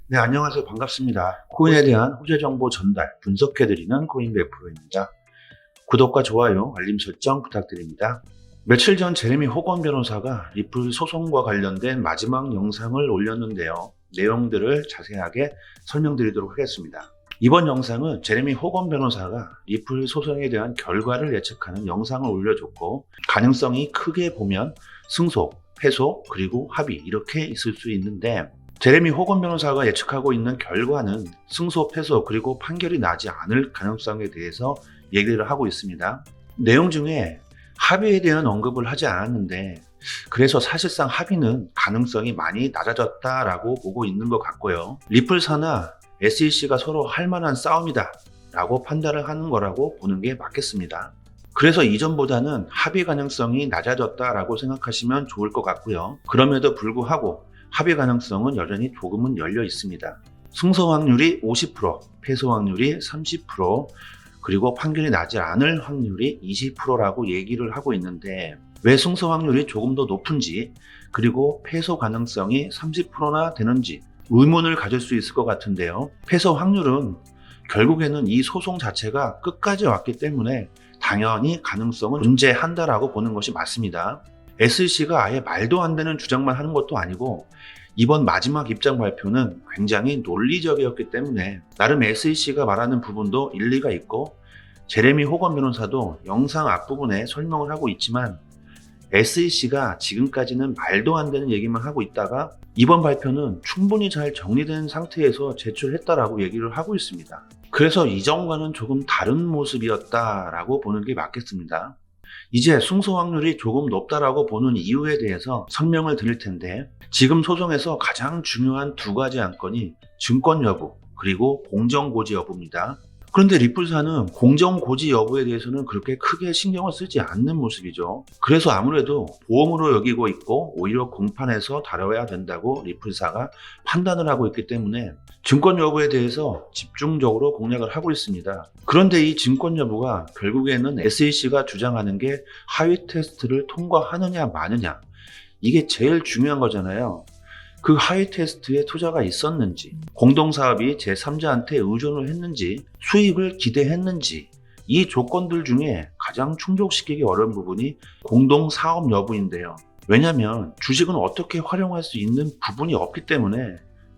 네, 안녕하세요. 반갑습니다. 코인에 대한 호재 정보 전달, 분석해드리는 코인베 프로입니다. 구독과 좋아요, 알림 설정 부탁드립니다. 며칠 전 제레미 호건 변호사가 리플 소송과 관련된 마지막 영상을 올렸는데요. 내용들을 자세하게 설명드리도록 하겠습니다. 이번 영상은 제레미 호건 변호사가 리플 소송에 대한 결과를 예측하는 영상을 올려줬고, 가능성이 크게 보면 승소, 패소, 그리고 합의 이렇게 있을 수 있는데, 제레미 호건 변호사가 예측하고 있는 결과는 승소, 패소, 그리고 판결이 나지 않을 가능성에 대해서 얘기를 하고 있습니다. 내용 중에 합의에 대한 언급을 하지 않았는데, 그래서 사실상 합의는 가능성이 많이 낮아졌다라고 보고 있는 것 같고요. 리플사나 SEC가 서로 할 만한 싸움이다 라고 판단을 하는 거라고 보는 게 맞겠습니다. 그래서 이전보다는 합의 가능성이 낮아졌다라고 생각하시면 좋을 것 같고요. 그럼에도 불구하고 합의 가능성은 여전히 조금은 열려 있습니다. 승소 확률이 50%, 패소 확률이 30%, 그리고 판결이 나지 않을 확률이 20%라고 얘기를 하고 있는데, 왜 승소 확률이 조금 더 높은지, 그리고 패소 가능성이 30%나 되는지 의문을 가질 수 있을 것 같은데요. 패소 확률은 결국에는 이 소송 자체가 끝까지 왔기 때문에 당연히 가능성은 존재한다라고 보는 것이 맞습니다. SEC가 아예 말도 안 되는 주장만 하는 것도 아니고, 이번 마지막 입장 발표는 굉장히 논리적이었기 때문에 나름 SEC가 말하는 부분도 일리가 있고, 제레미 호건 변호사도 영상 앞부분에 설명을 하고 있지만, SEC가 지금까지는 말도 안 되는 얘기만 하고 있다가 이번 발표는 충분히 잘 정리된 상태에서 제출했다라고 얘기를 하고 있습니다. 그래서 이전과는 조금 다른 모습이었다라고 보는 게 맞겠습니다. 이제 승소 확률이 조금 높다라고 보는 이유에 대해서 설명을 드릴 텐데, 지금 소송에서 가장 중요한 두 가지 안건이 증권 여부, 그리고 공정고지 여부입니다. 그런데 리플사는 공정고지 여부에 대해서는 그렇게 크게 신경을 쓰지 않는 모습이죠. 그래서 아무래도 보험으로 여기고 있고 오히려 공판에서 다뤄야 된다고 리플사가 판단을 하고 있기 때문에 증권 여부에 대해서 집중적으로 공략을 하고 있습니다. 그런데 이 증권 여부가 결국에는 SEC가 주장하는 게 하위 테스트를 통과하느냐 마느냐, 이게 제일 중요한 거잖아요. 그 하위 테스트에 투자가 있었는지, 공동사업이 제3자한테 의존을 했는지, 수익을 기대했는지, 이 조건들 중에 가장 충족시키기 어려운 부분이 공동사업 여부인데요. 왜냐하면 주식은 어떻게 활용할 수 있는 부분이 없기 때문에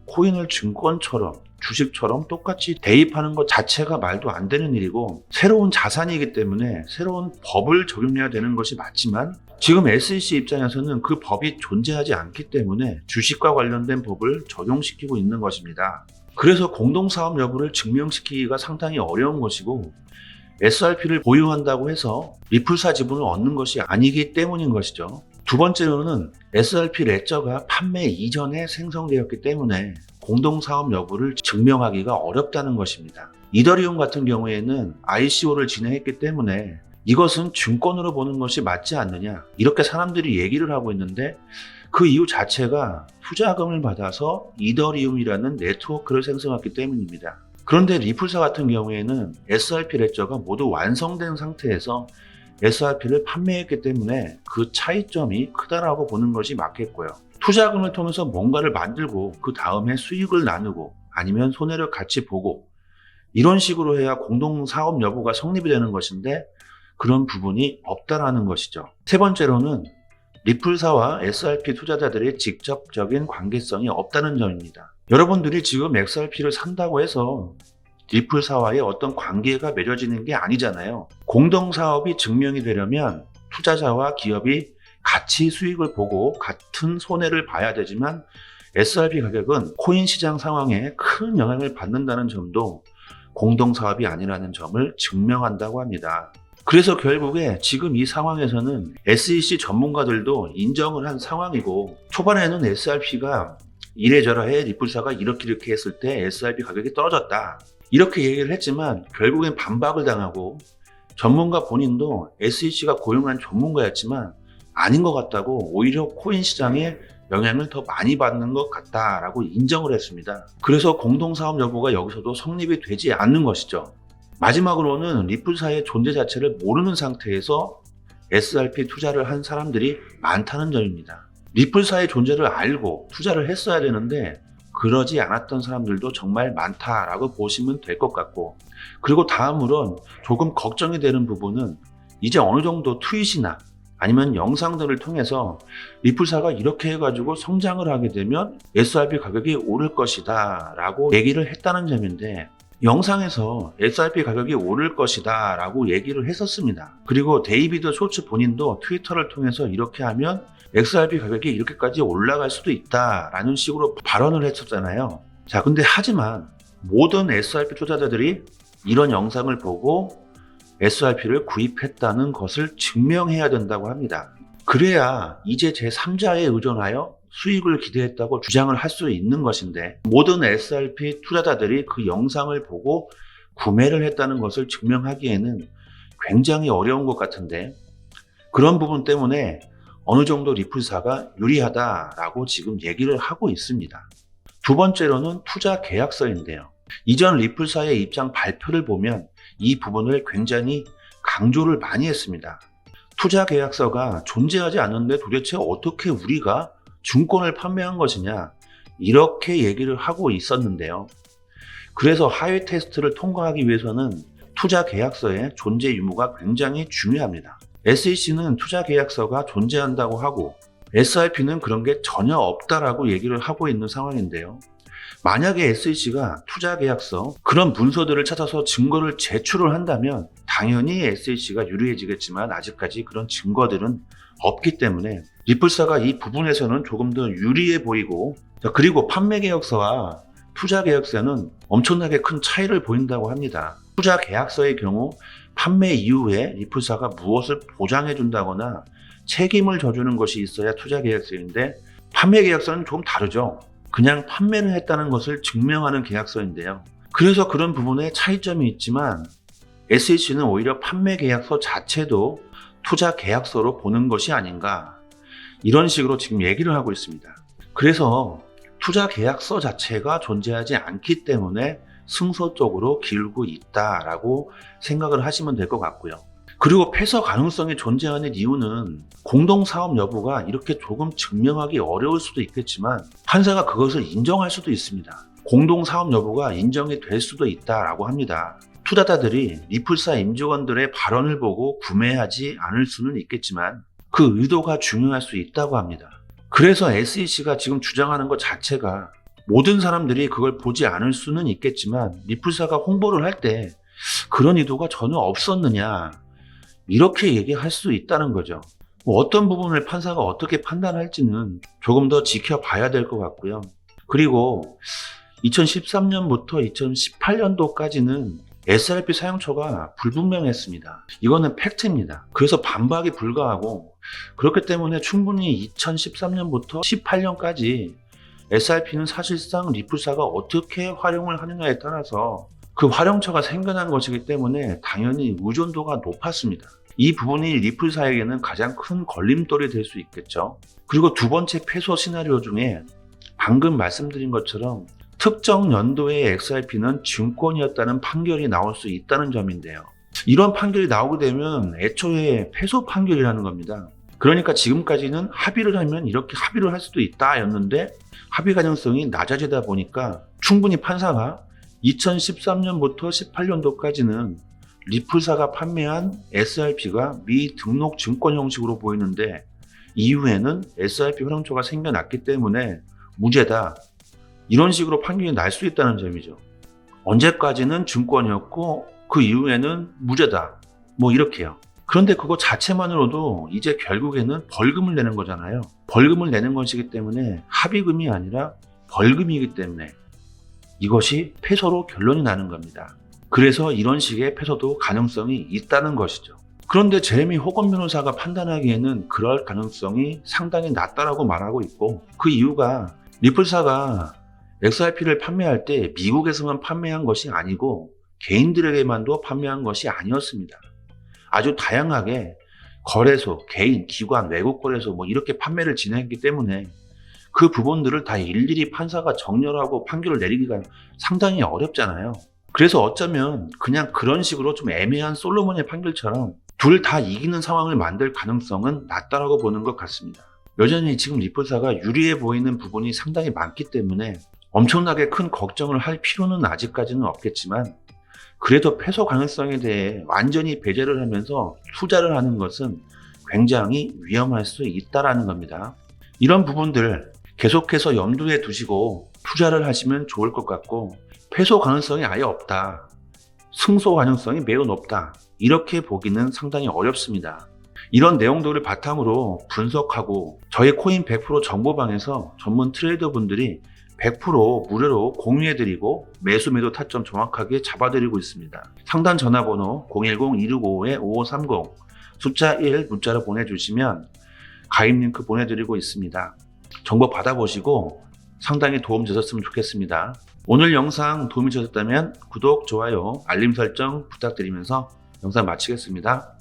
코인을 증권처럼, 주식처럼 똑같이 대입하는 것 자체가 말도 안 되는 일이고, 새로운 자산이기 때문에 새로운 법을 적용해야 되는 것이 맞지만, 지금 SEC 입장에서는 그 법이 존재하지 않기 때문에 주식과 관련된 법을 적용시키고 있는 것입니다. 그래서 공동사업 여부를 증명시키기가 상당히 어려운 것이고, SRP를 보유한다고 해서 리플사 지분을 얻는 것이 아니기 때문인 것이죠. 두 번째로는 SRP 레저가 판매 이전에 생성되었기 때문에 공동사업 여부를 증명하기가 어렵다는 것입니다. 이더리움 같은 경우에는 ICO를 진행했기 때문에 이것은 증권으로 보는 것이 맞지 않느냐, 이렇게 사람들이 얘기를 하고 있는데, 그 이유 자체가 투자금을 받아서 이더리움이라는 네트워크를 생성했기 때문입니다. 그런데 리플사 같은 경우에는 SRP 레저가 모두 완성된 상태에서 SRP를 판매했기 때문에 그 차이점이 크다라고 보는 것이 맞겠고요. 투자금을 통해서 뭔가를 만들고 그 다음에 수익을 나누고 아니면 손해를 같이 보고, 이런 식으로 해야 공동사업 여부가 성립이 되는 것인데, 그런 부분이 없다라는 것이죠. 세 번째로는 리플사와 SRP 투자자들의 직접적인 관계성이 없다는 점입니다. 여러분들이 지금 XRP를 산다고 해서 리플사와의 어떤 관계가 맺어지는 게 아니잖아요. 공동사업이 증명이 되려면 투자자와 기업이 같이 수익을 보고 같은 손해를 봐야 되지만, SRP 가격은 코인 시장 상황에 큰 영향을 받는다는 점도 공동사업이 아니라는 점을 증명한다고 합니다. 그래서 결국에 지금 이 상황에서는 SEC 전문가들도 인정을 한 상황이고, 초반에는 SRP가 이래저래해 리플사가 이렇게 했을 때 SRP 가격이 떨어졌다, 이렇게 얘기를 했지만 결국엔 반박을 당하고, 전문가 본인도 SEC가 고용한 전문가였지만 아닌 것 같다고, 오히려 코인 시장에 영향을 더 많이 받는 것 같다라고 인정을 했습니다. 그래서 공동사업 여부가 여기서도 성립이 되지 않는 것이죠. 마지막으로는 리플사의 존재 자체를 모르는 상태에서 SRP 투자를 한 사람들이 많다는 점입니다. 리플사의 존재를 알고 투자를 했어야 되는데 그러지 않았던 사람들도 정말 많다라고 보시면 될 것 같고, 그리고 다음으론 조금 걱정이 되는 부분은 이제 어느 정도 트윗이나 아니면 영상들을 통해서 리플사가 이렇게 해가지고 성장을 하게 되면 SRP 가격이 오를 것이다 라고 얘기를 했다는 점인데, 영상에서 SRP 가격이 오를 것이다 라고 얘기를 했었습니다. 그리고 데이비드 쇼츠 본인도 트위터를 통해서 이렇게 하면 XRP 가격이 이렇게까지 올라갈 수도 있다 라는 식으로 발언을 했었잖아요. 자, 근데 하지만 모든 SRP 투자자들이 이런 영상을 보고 SRP를 구입했다는 것을 증명해야 된다고 합니다. 그래야 이제 제3자에 의존하여 수익을 기대했다고 주장을 할 수 있는 것인데, 모든 SRP 투자자들이 그 영상을 보고 구매를 했다는 것을 증명하기에는 굉장히 어려운 것 같은데, 그런 부분 때문에 어느 정도 리플사가 유리하다라고 지금 얘기를 하고 있습니다. 두 번째로는 투자 계약서인데요. 이전 리플사의 입장 발표를 보면 이 부분을 굉장히 강조를 많이 했습니다. 투자 계약서가 존재하지 않는데 도대체 어떻게 우리가 증권을 판매한 것이냐, 이렇게 얘기를 하고 있었는데요. 그래서 하위 테스트를 통과하기 위해서는 투자 계약서의 존재 유무가 굉장히 중요합니다. SEC는 투자 계약서가 존재한다고 하고 SRP는 그런 게 전혀 없다라고 얘기를 하고 있는 상황인데요. 만약에 SEC가 투자 계약서, 그런 문서들을 찾아서 증거를 제출을 한다면 당연히 SEC가 유리해지겠지만, 아직까지 그런 증거들은 없기 때문에 리플사가 이 부분에서는 조금 더 유리해 보이고, 그리고 판매 계약서와 투자 계약서는 엄청나게 큰 차이를 보인다고 합니다. 투자 계약서의 경우 판매 이후에 리플사가 무엇을 보장해 준다거나 책임을 져주는 것이 있어야 투자 계약서인데, 판매 계약서는 좀 다르죠. 그냥 판매를 했다는 것을 증명하는 계약서인데요. 그래서 그런 부분에 차이점이 있지만 SEC는 오히려 판매 계약서 자체도 투자 계약서로 보는 것이 아닌가, 이런 식으로 지금 얘기를 하고 있습니다. 그래서 투자 계약서 자체가 존재하지 않기 때문에 승소 쪽으로 기울고 있다라고 생각을 하시면 될 것 같고요. 그리고 패소 가능성이 존재하는 이유는 공동사업 여부가 이렇게 조금 증명하기 어려울 수도 있겠지만 판사가 그것을 인정할 수도 있습니다. 공동사업 여부가 인정이 될 수도 있다라고 합니다. 투자자들이 리플사 임직원들의 발언을 보고 구매하지 않을 수는 있겠지만 그 의도가 중요할 수 있다고 합니다. 그래서 SEC가 지금 주장하는 것 자체가 모든 사람들이 그걸 보지 않을 수는 있겠지만 리플사가 홍보를 할 때 그런 의도가 전혀 없었느냐, 이렇게 얘기할 수 있다는 거죠. 어떤 부분을 판사가 어떻게 판단할지는 조금 더 지켜봐야 될 것 같고요. 그리고 2013년부터 2018년도까지는 SRP 사용처가 불분명했습니다. 이거는 팩트입니다. 그래서 반박이 불가하고, 그렇기 때문에 충분히 2013년부터 18년까지 SRP는 사실상 리플사가 어떻게 활용을 하느냐에 따라서 그 활용처가 생겨난 것이기 때문에 당연히 의존도가 높았습니다. 이 부분이 리플사에게는 가장 큰 걸림돌이 될 수 있겠죠. 그리고 두 번째 패소 시나리오 중에 방금 말씀드린 것처럼 특정 연도의 XRP는 증권이었다는 판결이 나올 수 있다는 점인데요. 이런 판결이 나오게 되면 애초에 패소 판결이라는 겁니다. 그러니까 지금까지는 합의를 하면 이렇게 합의를 할 수도 있다 였는데, 합의 가능성이 낮아지다 보니까 충분히 판사가 2013년부터 18년도까지는 리플사가 판매한 SRP가 미등록 증권 형식으로 보이는데 이후에는 SRP 활용처가 생겨났기 때문에 무죄다, 이런 식으로 판결이 날 수 있다는 점이죠. 언제까지는 증권이었고 그 이후에는 무죄다, 뭐 이렇게요. 그런데 그거 자체만으로도 이제 결국에는 벌금을 내는 거잖아요. 벌금을 내는 것이기 때문에 합의금이 아니라 벌금이기 때문에 이것이 패소로 결론이 나는 겁니다. 그래서 이런 식의 패소도 가능성이 있다는 것이죠. 그런데 제레미 호건 변호사가 판단하기에는 그럴 가능성이 상당히 낮다라고 말하고 있고, 그 이유가 리플사가 XRP를 판매할 때 미국에서만 판매한 것이 아니고 개인들에게만도 판매한 것이 아니었습니다. 아주 다양하게 거래소, 개인, 기관, 외국 거래소 뭐 이렇게 판매를 진행했기 때문에 그 부분들을 다 일일이 판사가 정렬하고 판결을 내리기가 상당히 어렵잖아요. 그래서 어쩌면 그냥 그런 식으로 좀 애매한 솔로몬의 판결처럼 둘 다 이기는 상황을 만들 가능성은 낮다라고 보는 것 같습니다. 여전히 지금 리플사가 유리해 보이는 부분이 상당히 많기 때문에 엄청나게 큰 걱정을 할 필요는 아직까지는 없겠지만 그래도 패소 가능성에 대해 완전히 배제를 하면서 투자를 하는 것은 굉장히 위험할 수 있다는 겁니다. 이런 부분들 계속해서 염두에 두시고 투자를 하시면 좋을 것 같고, 패소 가능성이 아예 없다, 승소 가능성이 매우 높다, 이렇게 보기는 상당히 어렵습니다. 이런 내용들을 바탕으로 분석하고 저희 코인 100% 정보방에서 전문 트레이더 분들이 100% 무료로 공유해드리고 매수 매도 타점 정확하게 잡아드리고 있습니다. 상단 전화번호 010-2655-5530 숫자 1 문자로 보내주시면 가입 링크 보내드리고 있습니다. 정보 받아보시고 상당히 도움 되셨으면 좋겠습니다. 오늘 영상 도움이 되셨다면 구독, 좋아요, 알림 설정 부탁드리면서 영상 마치겠습니다.